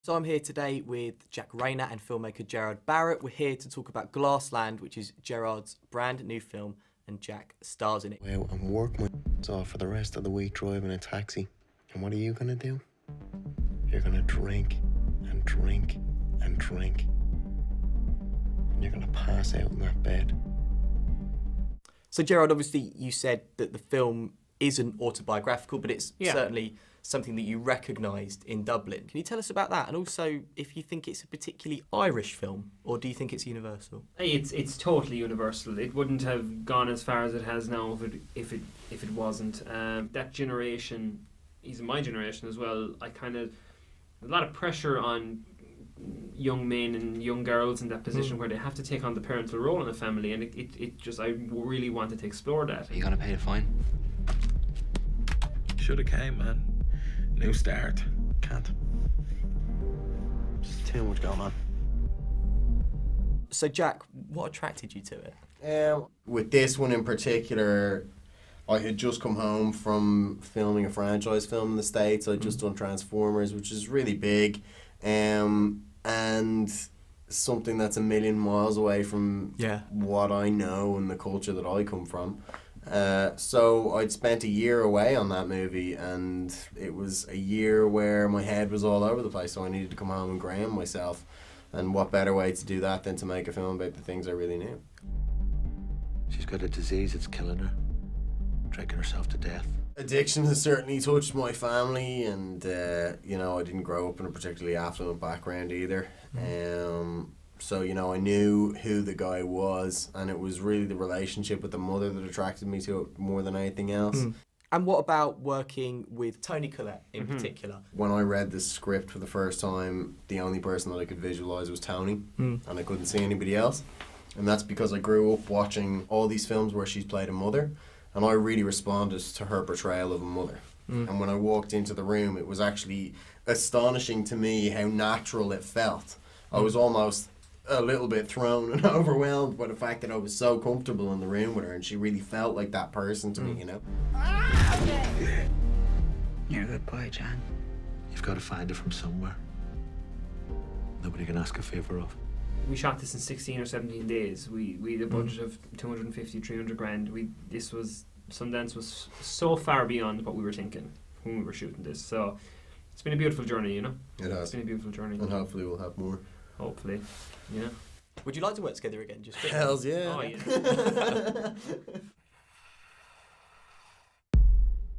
So I'm here today with Jack Reynor and filmmaker Gerard Barret. We're here to talk about Glassland, which is Gerard's brand new film, and Jack stars in it. Well, I'm working my off for the rest of the week driving a taxi. And what are you gonna do? You're gonna drink and drink and drink. And you're gonna pass out in that bed. So Gerard, obviously you said that the film isn't autobiographical, but it's certainly something that you recognised in Dublin. Can you tell us about that? And also, if you think it's a particularly Irish film, or do you think it's universal? It's totally universal. It wouldn't have gone as far as it has now if it wasn't. That generation, even my generation as well, a lot of pressure on young men and young girls in that position where they have to take on the parental role in a family, and I really wanted to explore that. Are you gonna pay the fine? Shoulda came, man. New start. Can't. There's too much going on. So Jack, what attracted you to it? With this one in particular, I had just come home from filming a franchise film in the States. I'd just done Transformers, which is really big, and something that's a million miles away from what I know and the culture that I come from. So I'd spent a year away on that movie, and it was a year where my head was all over the place, so I needed to come home and ground myself. And what better way to do that than to make a film about the things I really knew? She's got a disease that's killing her. Drinking herself to death. Addiction has certainly touched my family, and I didn't grow up in a particularly affluent background either. So, I knew who the guy was, and it was really the relationship with the mother that attracted me to it more than anything else. And what about working with Toni Collette in particular? When I read the script for the first time, the only person that I could visualise was Toni, and I couldn't see anybody else. And that's because I grew up watching all these films where she's played a mother, and I really responded to her portrayal of a mother. And when I walked into the room, it was actually astonishing to me how natural it felt. I was almost a little bit thrown and overwhelmed by the fact that I was so comfortable in the room with her, and she really felt like that person to me, You're a good boy, John. You've got to find her from somewhere. Nobody can ask a favour of. We shot this in 16 or 17 days. We had a budget of 250, 300 grand. Sundance was so far beyond what we were thinking when we were shooting this. So it's been a beautiful journey, It has. It's been a beautiful journey. And hopefully we'll have more. Hopefully, yeah. Would you like to work together again? Just Hells yeah. Oh, yeah.